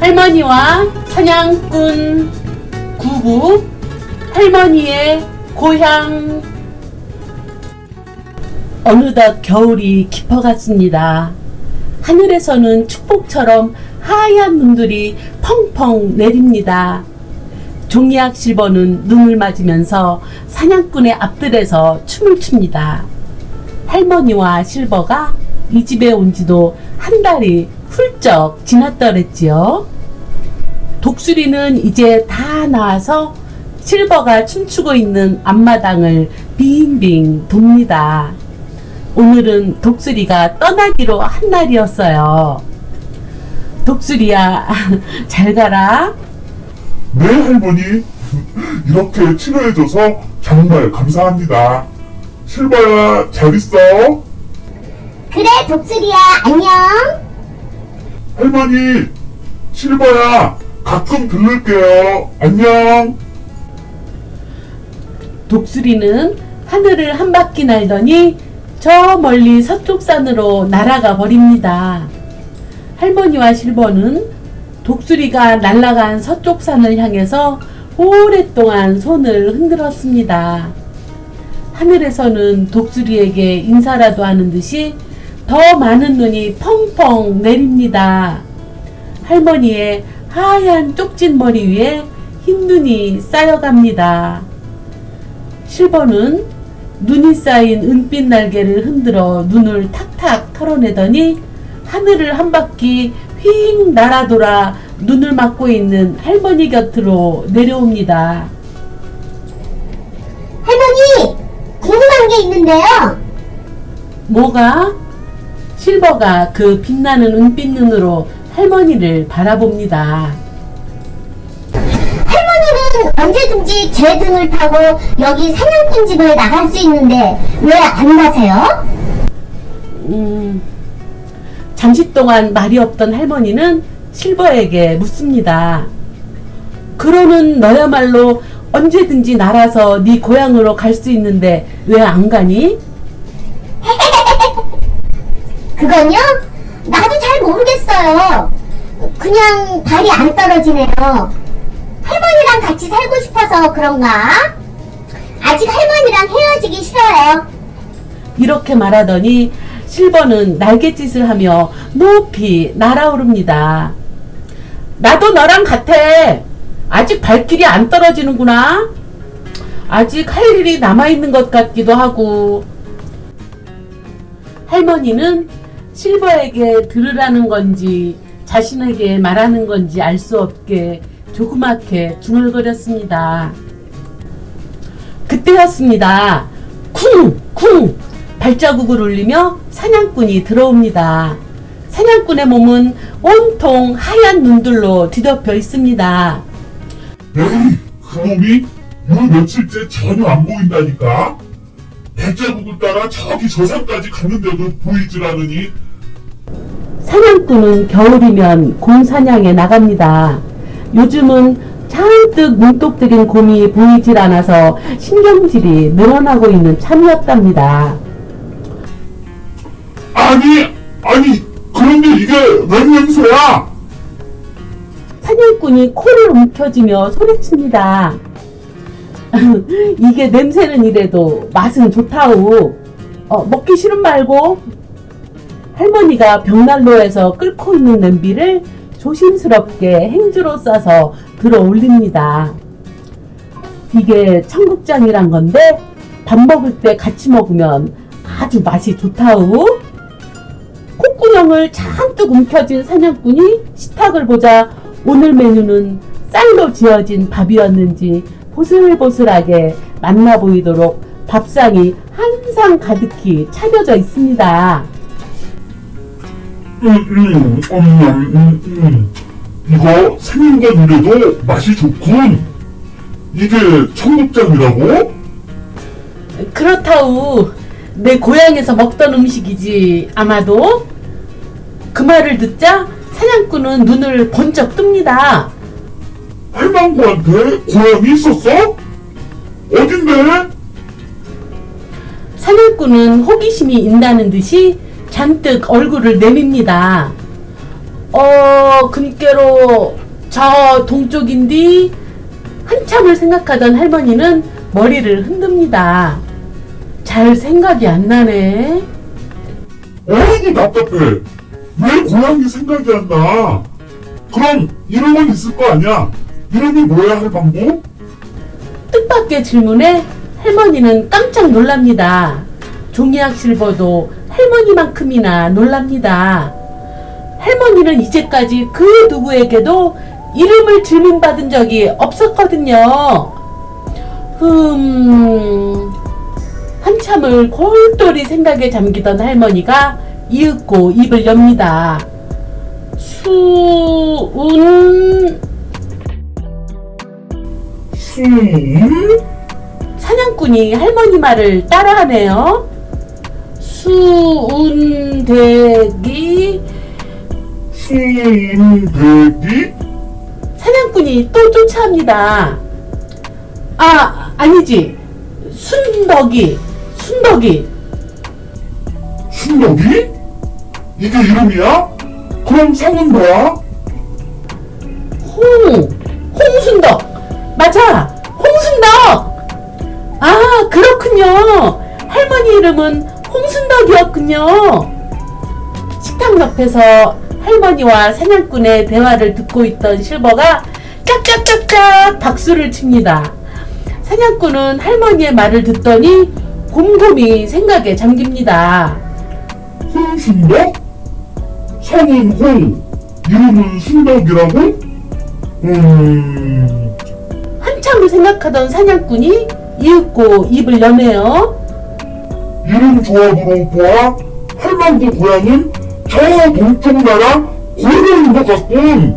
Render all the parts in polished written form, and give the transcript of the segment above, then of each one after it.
할머니와 사냥꾼 구구 할머니의 고향. 어느덧 겨울이 깊어갔습니다. 하늘에서는 축복처럼 하얀 눈들이 펑펑 내립니다. 종이학 실버는 눈을 맞으면서 사냥꾼의 앞들에서 춤을 춥니다. 할머니와 실버가 이 집에 온 지도 한 달이 훌쩍 지났더랬지요. 독수리는 이제 다 나와서 실버가 춤추고 있는 앞마당을 빙빙 돕니다. 오늘은 독수리가 떠나기로 한 날이었어요. 독수리야, 잘 가라. 네, 할머니. 이렇게 치료해줘서 정말 감사합니다. 실버야, 잘 있어. 그래, 독수리야, 안녕. 할머니, 실버야, 가끔 들를게요. 안녕. 독수리는 하늘을 한 바퀴 날더니 저 멀리 서쪽 산으로 날아가 버립니다. 할머니와 실버는 독수리가 날아간 서쪽 산을 향해서 오랫동안 손을 흔들었습니다. 하늘에서는 독수리에게 인사라도 하는 듯이 더 많은 눈이 펑펑 내립니다. 할머니의 하얀 쪽진 머리 위에 흰 눈이 쌓여갑니다. 실버는 눈이 쌓인 은빛 날개를 흔들어 눈을 탁탁 털어내더니 하늘을 한 바퀴 휙 날아돌아 눈을 막고 있는 할머니 곁으로 내려옵니다. 할머니, 궁금한 게 있는데요. 뭐가? 실버가 그 빛나는 은빛 눈으로 할머니를 바라봅니다. 할머니는 언제든지 제 등을 타고 여기 사냥꾼 집을 나갈 수 있는데 왜 안 가세요? 잠시 동안 말이 없던 할머니는 실버에게 묻습니다. 그러는 너야말로 언제든지 날아서 네 고향으로 갈 수 있는데 왜 안 가니? 그건요? 나도 잘 모르겠어요. 그냥 발이 안 떨어지네요. 할머니랑 같이 살고 싶어서 그런가? 아직 할머니랑 헤어지기 싫어요. 이렇게 말하더니 실버는 날갯짓을 하며 높이 날아오릅니다. 나도 너랑 같아. 아직 발길이 안 떨어지는구나. 아직 할 일이 남아있는 것 같기도 하고. 할머니는 실버에게 들으라는 건지 자신에게 말하는 건지 알 수 없게 조그맣게 중얼거렸습니다. 그때였습니다. 쿵쿵 발자국을 울리며 사냥꾼이 들어옵니다. 사냥꾼의 몸은 온통 하얀 눈들로 뒤덮여 있습니다. 에이, 그놈이 요 며칠째 전혀 안 보인다니까? 발자국을 따라 저기 저 산까지 갔는데도 보이질 않으니. 사냥꾼은 겨울이면 곰 사냥에 나갑니다. 요즘은 잔뜩 눈독 들인 곰이 보이질 않아서 신경질이 늘어나고 있는 참이었답니다. 아니, 그런데 이게 웬 냄새야? 사냥꾼이 코를 움켜쥐며 소리칩니다. 이게 냄새는 이래도 맛은 좋다우. 먹기 싫음 말고. 할머니가 벽난로에서 끓고 있는 냄비를 조심스럽게 행주로 싸서 들어 올립니다. 이게 청국장이란 건데 밥 먹을 때 같이 먹으면 아주 맛이 좋다우. 콧구멍을 잔뜩 움켜쥔 사냥꾼이 식탁을 보자 오늘 메뉴는 쌀로 지어진 밥이었는지 보슬보슬하게 맛나 보이도록 밥상이 한 상 가득히 차려져 있습니다. 이거 생긴 건 이래도 맛이 좋군. 이게 청국장이라고? 그렇다우. 내 고향에서 먹던 음식이지 아마도. 그 말을 듣자 사냥꾼은 눈을 번쩍 뜹니다. 할망구한테 고향이 있었어? 어딘데? 사냥꾼은 호기심이 있다는 듯이 잔뜩 얼굴을 내밉니다. 그니께로 저 동쪽인디 한참을 생각하던 할머니는 머리를 흔듭니다. 잘 생각이 안 나네. 어이구 답답해. 왜 고향이 생각이 안 나? 그럼 이름은 있을 거 아니야? 이름이 뭐야 할망구? 뜻밖의 질문에 할머니는 깜짝 놀랍니다. 종이학 실버도 할머니만큼이나 놀랍니다. 할머니는 이제까지 그 누구에게도 이름을 질문받은 적이 없었거든요. 한참을 골똘히 생각에 잠기던 할머니가 이윽고 입을 엽니다. 수은 사냥꾼이 할머니 말을 따라하네요. 수은대기 수은대기? 사냥꾼이 또 쫓아합니다. 아니지. 순덕이. 순덕이? 이게 이름이야? 그럼 성은 뭐야? 홍순덕. 맞아. 홍순덕. 그렇군요. 할머니 이름은 홍순덕이었군요. 식탁 옆에서 할머니와 사냥꾼의 대화를 듣고 있던 실버가 짝짝짝짝 박수를 칩니다. 사냥꾼은 할머니의 말을 듣더니 곰곰이 생각에 잠깁니다. 홍순덕? 성은 홍, 이름은 순덕이라고? 한참을 생각하던 사냥꾼이 이윽고 입을 여네요. 이름 조합으로 보아 할망구 고향은 저 동쪽 나라 고려인 것 같군.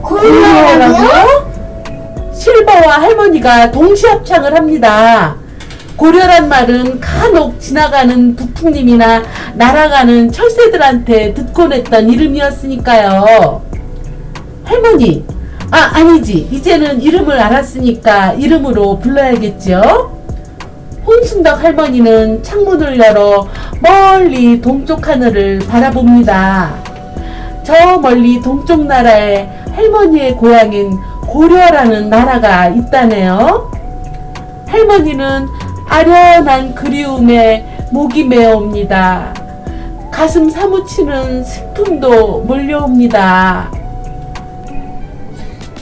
고려라고요? 실버와 할머니가 동시 합창을 합니다. 고려란 말은 간혹 지나가는 북풍님이나 날아가는 철새들한테 듣곤 했던 이름이었으니까요. 할머니, 아니지. 이제는 이름을 알았으니까 이름으로 불러야겠죠? 홍순덕 할머니는 창문을 열어 멀리 동쪽 하늘을 바라봅니다. 저 멀리 동쪽 나라에 할머니의 고향인 고려라는 나라가 있다네요. 할머니는 아련한 그리움에 목이 메어옵니다. 가슴 사무치는 슬픔도 몰려옵니다.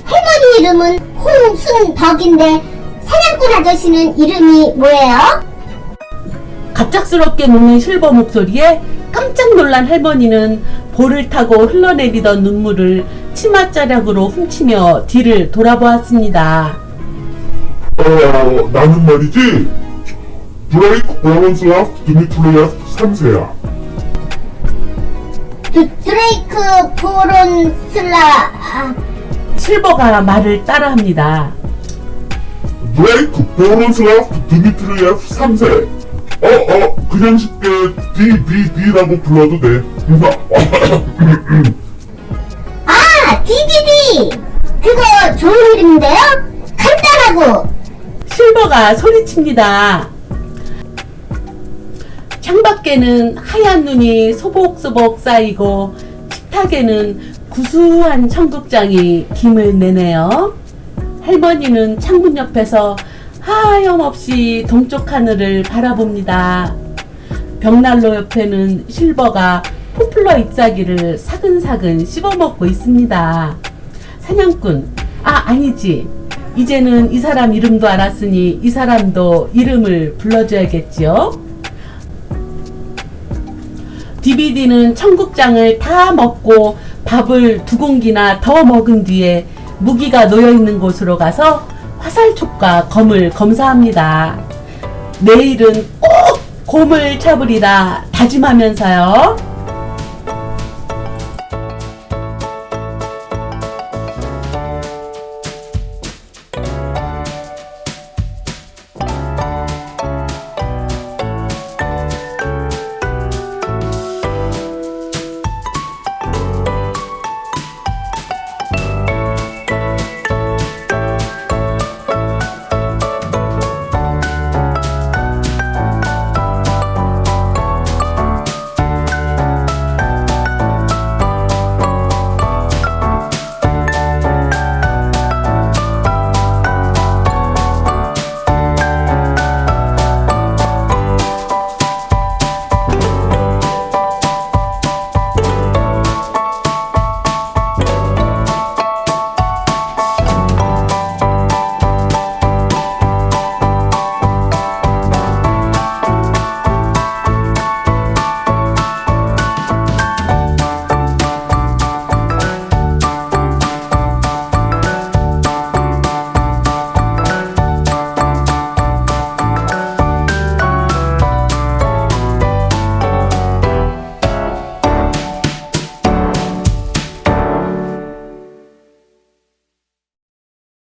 할머니 이름은 홍순덕인데 사냥꾼 아저씨는 이름이 뭐예요? 갑작스럽게 묻는 실버 목소리에 깜짝 놀란 할머니는 볼을 타고 흘러내리던 눈물을 치맛자락으로 훔치며 뒤를 돌아보았습니다. 나는 말이지 브레이크 브라운슬라프 드미트리아스 3세야. 드레이크 보론슬라 실버가 말을 따라합니다. 브레이크 브라운슬라프 드미트리아스 3세. 그냥 쉽게 DBD라고 불러도 돼. DDD! 그거 좋은 이름인데요? 간단하고! 실버가 소리칩니다. 창밖에는 하얀 눈이 소복소복 쌓이고 식탁에는 구수한 청국장이 김을 내네요. 할머니는 창문 옆에서 하염없이 동쪽 하늘을 바라봅니다. 벽난로 옆에는 실버가 포플러 잎사귀를 사근사근 씹어먹고 있습니다. 사냥꾼, 아니지. 이제는 이 사람 이름도 알았으니 이 사람도 이름을 불러줘야겠지요. DBD는 청국장을 다 먹고 밥을 2공기나 더 먹은 뒤에 무기가 놓여있는 곳으로 가서 화살촉과 검을 검사합니다. 내일은 꼭 곰을 잡으리라 다짐하면서요.